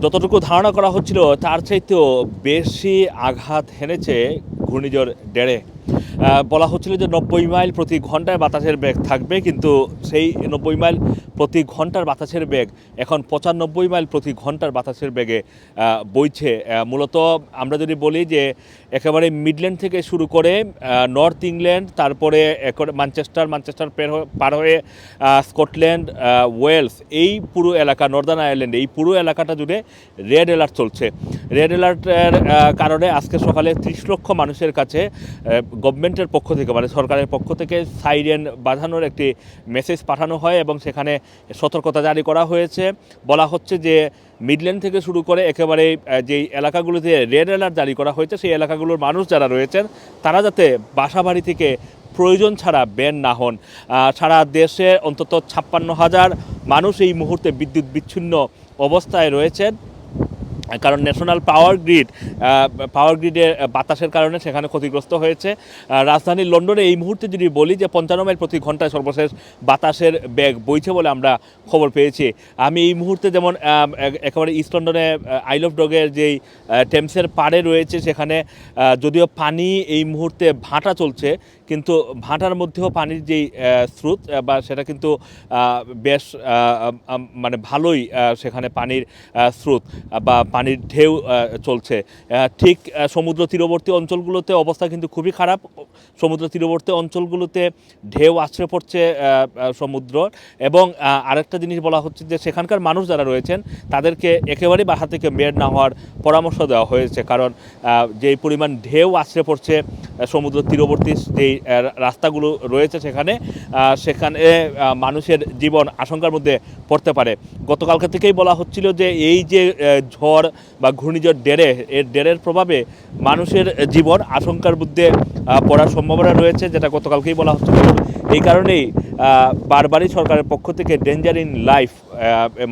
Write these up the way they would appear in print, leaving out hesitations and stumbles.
যতটুকু ধারণা করা হচ্ছিল তার চাইতেও বেশি আঘাত হেনেছে ঘূর্ণিঝড় ডেরে। বলা হচ্ছিল যে 90 মাইল প্রতি ঘন্টায় বাতাসের বেগ থাকবে, কিন্তু সেই 90 মাইল প্রতি ঘন্টার বাতাসের বেগ এখন 95 মাইল প্রতি ঘন্টার বাতাসের বেগে বইছে। মূলত আমরা যদি বলি যে একেবারে মিডল্যান্ড থেকে শুরু করে নর্থ ইংল্যান্ড, তারপরে ম্যানচেস্টার পার হয়ে স্কটল্যান্ড, ওয়েলস, এই পুরো এলাকা, নর্দার্ন আয়ারল্যান্ড, এই পুরো এলাকাটা জুড়ে রেড অ্যালার্ট চলছে। রেড অ্যালার্টের কারণে আজকে সকালে 30 লক্ষ মানুষের কাছে গভর্নমেন্টের পক্ষ থেকে, মানে সরকারের পক্ষ থেকে সাইরেন বাঁধানোর একটি মেসেজ পাঠানো হয় এবং সেখানে সতর্কতা জারি করা হয়েছে। বলা হচ্ছে যে মিডল্যান্ড থেকে শুরু করে একেবারে যেই এলাকাগুলোতে রেড অ্যালার্ট জারি করা হয়েছে সেই এলাকাগুলোর মানুষ যারা রয়েছেন তারা যাতে বাসাবাড়ি থেকে প্রয়োজন ছাড়া বের না হন। সারা দেশে অন্তত 56,000 মানুষ এই মুহূর্তে বিদ্যুৎ বিচ্ছিন্ন অবস্থায় রয়েছেন, কারণ ন্যাশনাল পাওয়ার গ্রিডের বাতাসের কারণে সেখানে ক্ষতিগ্রস্ত হয়েছে। রাজধানী লন্ডনে এই মুহূর্তে যদি বলি যে 55 মাইল প্রতি ঘন্টায় সর্বশেষ বাতাসের বেগ বইছে বলে আমরা খবর পেয়েছি। আমি এই মুহূর্তে যেমন একেবারে ইস্ট লন্ডনে আইল অফ ডগের যেই টেমসের পাড়ে রয়েছে, সেখানে যদিও পানি এই মুহূর্তে ভাটা চলছে, কিন্তু ভাটার মধ্যেও পানির যেই স্রোত বা সেটা কিন্তু বেশ মানে ভালোই, সেখানে পানির স্রোত বা পানির ঢেউ চলছে। ঠিক সমুদ্র তীরবর্তী অঞ্চলগুলোতে অবস্থা কিন্তু খুবই খারাপ। সমুদ্র তীরবর্তী অঞ্চলগুলোতে ঢেউ আছড়ে পড়ছে সমুদ্র। এবং আরেকটা জিনিস বলা হচ্ছে যে সেখানকার মানুষ যারা রয়েছেন তাদেরকে একেবারেই বাসা থেকে বের না হওয়ার পরামর্শ দেওয়া হয়েছে, কারণ যেই পরিমাণ ঢেউ আছড়ে পড়ছে সমুদ্র তীরবর্তী যেই রাস্তাগুলো রয়েছে সেখানে মানুষের জীবন আশঙ্কার মধ্যে পড়তে পারে। গতকালকে থেকেই বলা হচ্ছিল যে এই যে ঝড় বা ঘূর্ণিঝড় ডেরের প্রভাবে মানুষের জীবন আশঙ্কার মধ্যে পড়ার সম্ভাবনা রয়েছে, যেটা গতকালকেই বলা হচ্ছিল। এই কারণেই বারবারই সরকারের পক্ষ থেকে ডেঞ্জার ইন লাইফ,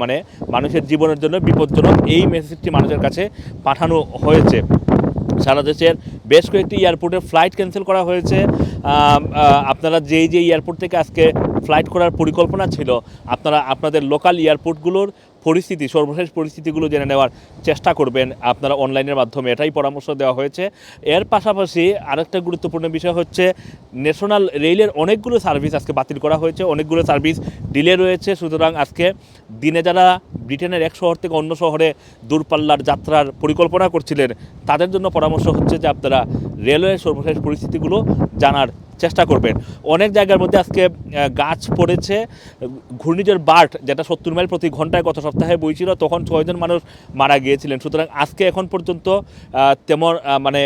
মানে মানুষের জীবনের জন্য বিপজ্জনক, এই মেসেজটি মানুষের কাছে পাঠানো হয়েছে। সারা দেশের বেশ কয়েকটি এয়ারপোর্টের ফ্লাইট ক্যান্সেল করা হয়েছে। আপনারা যেই এয়ারপোর্ট থেকে আজকে ফ্লাইট করার পরিকল্পনা ছিল, আপনারা আপনাদের লোকাল এয়ারপোর্টগুলোর সর্বশেষ পরিস্থিতিগুলো জেনে নেওয়ার চেষ্টা করবেন আপনারা অনলাইনের মাধ্যমে, এটাই পরামর্শ দেওয়া হয়েছে। এর পাশাপাশি আরেকটা গুরুত্বপূর্ণ বিষয় হচ্ছে ন্যাশনাল রেলের অনেকগুলো সার্ভিস আজকে বাতিল করা হয়েছে, অনেকগুলো সার্ভিস ডিলে রয়েছে। সুতরাং আজকে দিনে যারা ব্রিটেনের এক শহর থেকে অন্য শহরে দূরপাল্লার যাত্রার পরিকল্পনা করছিলেন তাদের জন্য পরামর্শ হচ্ছে যে আপনারা রেলওয়ের সর্বশেষ পরিস্থিতিগুলো জানার চেষ্টা করবেন। অনেক জায়গার মধ্যে আজকে গাছ পড়েছে। ঘূর্ণিঝড় বার্ট, যেটা 70 মাইল প্রতি ঘন্টায় গত সপ্তাহে বইছিল, তখন 6 জন মানুষ মারা গিয়েছিলেন। সুতরাং আজকে এখন পর্যন্ত তেমন মানে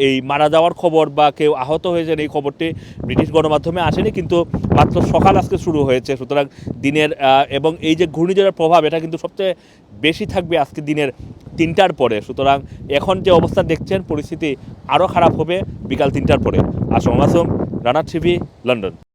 এই মারা যাওয়ার খবর বা কেউ আহত হয়েছেন এই খবরটি ব্রিটিশ গণমাধ্যমে আসেনি, কিন্তু মাত্র সকাল আজকে শুরু হয়েছে। সুতরাং দিনের এবং এই যে ঘূর্ণিঝড়ের প্রভাব, এটা কিন্তু সবচেয়ে বেশি থাকবে আজকে দিনের 3টার পরে। সুতরাং এখন যে অবস্থা দেখছেন, পরিস্থিতি আরও খারাপ হবে বিকাল 3টার পরে। আসসালামু আলাইকুম, রানা টিভি, লন্ডন।